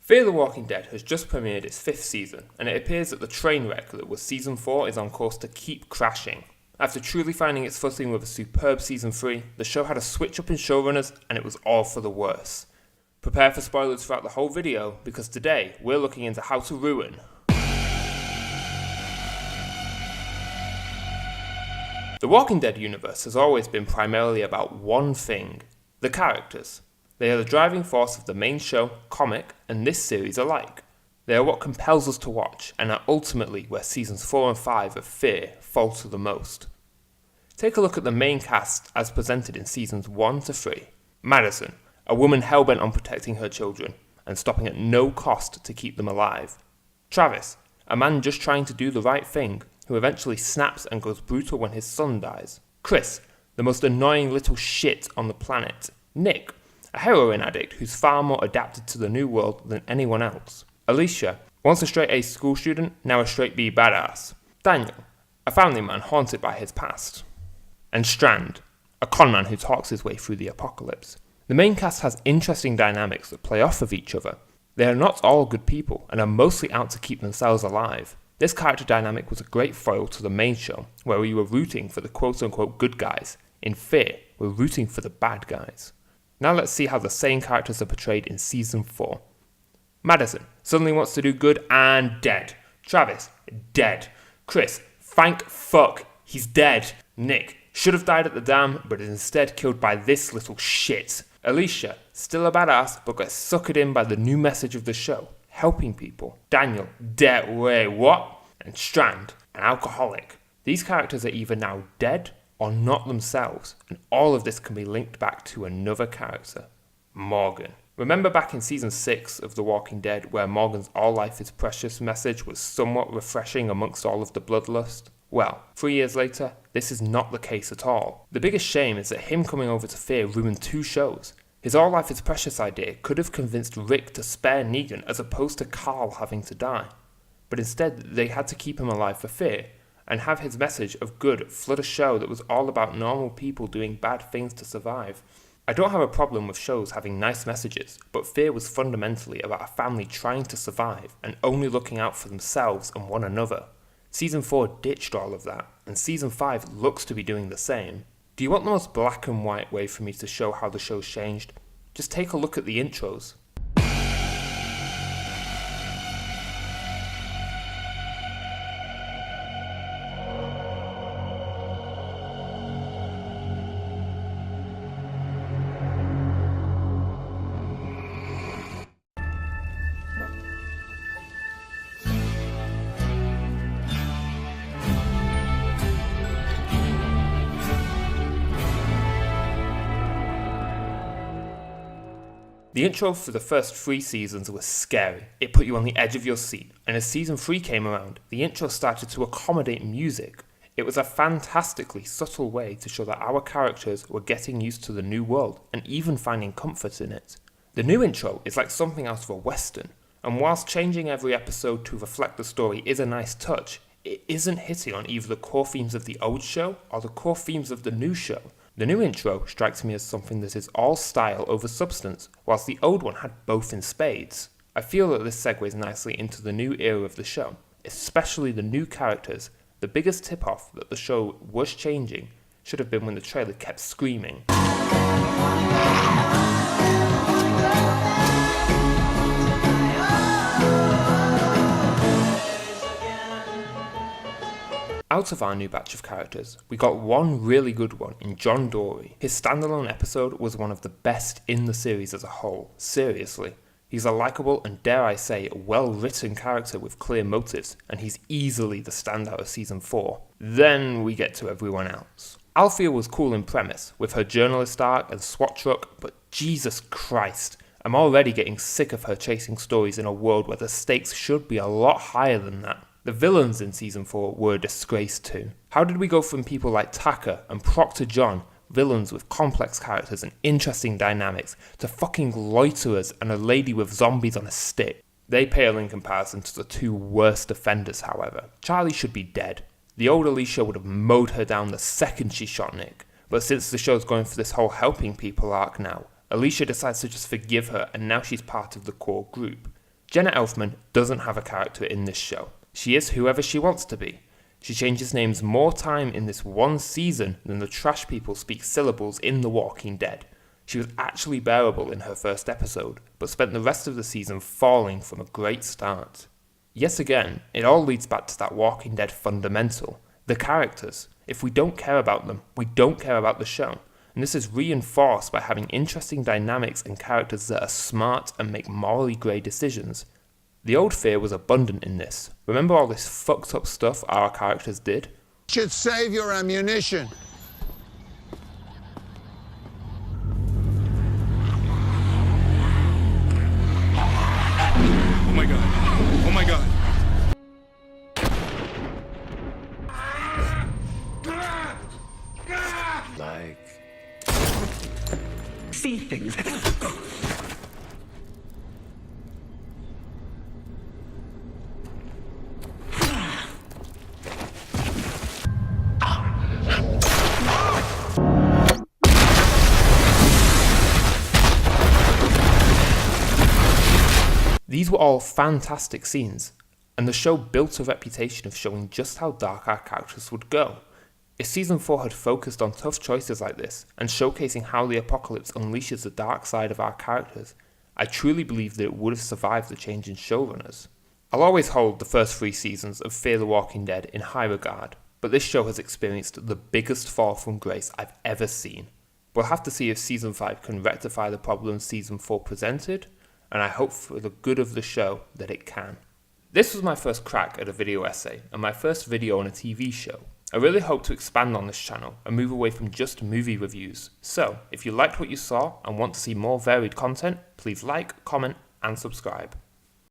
Fear the Walking Dead has just premiered its 5th season, and it appears that the train wreck that was Season 4 is on course to keep crashing. After truly finding its footing with a superb Season 3, the show had a switch up in showrunners, and it was all for the worse. Prepare for spoilers throughout the whole video, because today we're looking into how to ruin The Walking Dead universe has always been primarily about one thing: the characters. They are the driving force of the main show, comic, and this series alike. They are what compels us to watch, and are ultimately where seasons 4 and 5 of Fear falter the most. Take a look at the main cast as presented in seasons 1 to 3. Madison, a woman hellbent on protecting her children, and stopping at no cost to keep them alive. Travis, a man just trying to do the right thing, who eventually snaps and goes brutal when his son dies. Chris, the most annoying little shit on the planet. Nick, a heroin addict who's far more adapted to the new world than anyone else. Alicia, once a straight A school student, now a straight B badass. Daniel, a family man haunted by his past. And Strand, a conman who talks his way through the apocalypse. The main cast has interesting dynamics that play off of each other. They are not all good people, and are mostly out to keep themselves alive. This character dynamic was a great foil to the main show, where we were rooting for the quote-unquote good guys. In Fear, we're rooting for the bad guys. Now let's see how the same characters are portrayed in Season 4. Madison suddenly wants to do good and dead. Travis, dead. Chris, thank fuck, he's dead. Nick, should have died at the dam, but is instead killed by this little shit. Alicia, still a badass, but gets suckered in by the new message of the show, helping people. Daniel, dead, wait, what? And Strand, an alcoholic. These characters are either now dead or not themselves, and all of this can be linked back to another character, Morgan. Remember back in Season 6 of The Walking Dead, where Morgan's all life is precious message was somewhat refreshing amongst all of the bloodlust? Well, 3 years later, this is not the case at all. The biggest shame is that him coming over to Fear ruined 2 shows. His all life is precious idea could have convinced Rick to spare Negan as opposed to Carl having to die. But instead, they had to keep him alive for Fear, and have his message of good flood a show that was all about normal people doing bad things to survive. I don't have a problem with shows having nice messages, but Fear was fundamentally about a family trying to survive and only looking out for themselves and one another. Season 4 ditched all of that, and Season 5 looks to be doing the same. Do you want the most black and white way for me to show how the show's changed? Just take a look at the intros. The intro for the first 3 seasons was scary. It put you on the edge of your seat, and as Season 3 came around, the intro started to accommodate music. It was a fantastically subtle way to show that our characters were getting used to the new world, and even finding comfort in it. The new intro is like something out of a western, and whilst changing every episode to reflect the story is a nice touch, it isn't hitting on either the core themes of the old show or the core themes of the new show. The new intro strikes me as something that is all style over substance, whilst the old one had both in spades. I feel that this segues nicely into the new era of the show, especially the new characters. The biggest tip-off that the show was changing should have been when the trailer kept screaming. Out of our new batch of characters, we got one really good one in John Dory. His standalone episode was one of the best in the series as a whole, seriously. He's a likeable and, dare I say, well-written character with clear motives, and he's easily the standout of Season 4. Then we get to everyone else. Althea was cool in premise, with her journalist arc and SWAT truck, but Jesus Christ, I'm already getting sick of her chasing stories in a world where the stakes should be a lot higher than that. The villains in Season 4 were a disgrace too. How did we go from people like Tucker and Proctor John, villains with complex characters and interesting dynamics, to fucking loiterers and a lady with zombies on a stick? They pale in comparison to the 2 worst offenders, however. Charlie should be dead. The old Alicia would have mowed her down the second she shot Nick, but since the show's going for this whole helping people arc now, Alicia decides to just forgive her, and now she's part of the core group. Jenna Elfman doesn't have a character in this show. She is whoever she wants to be. She changes names more time in this one season than the trash people speak syllables in The Walking Dead. She was actually bearable in her first episode, but spent the rest of the season falling from a great start. Yet again, it all leads back to that Walking Dead fundamental, the characters. If we don't care about them, we don't care about the show. And this is reinforced by having interesting dynamics and characters that are smart and make morally grey decisions. The old fear was abundant in this. Remember all this fucked up stuff our characters did? Should save your ammunition. Oh my god. Oh my god. Like... see things. These were all fantastic scenes, and the show built a reputation of showing just how dark our characters would go. If Season 4 had focused on tough choices like this, and showcasing how the apocalypse unleashes the dark side of our characters, I truly believe that it would have survived the change in showrunners. I'll always hold the first 3 seasons of Fear the Walking Dead in high regard, but this show has experienced the biggest fall from grace I've ever seen. We'll have to see if Season 5 can rectify the problems Season 4 presented, and I hope for the good of the show that it can. This was my first crack at a video essay, and my first video on a TV show. I really hope to expand on this channel and move away from just movie reviews. So, if you liked what you saw and want to see more varied content, please like, comment, and subscribe.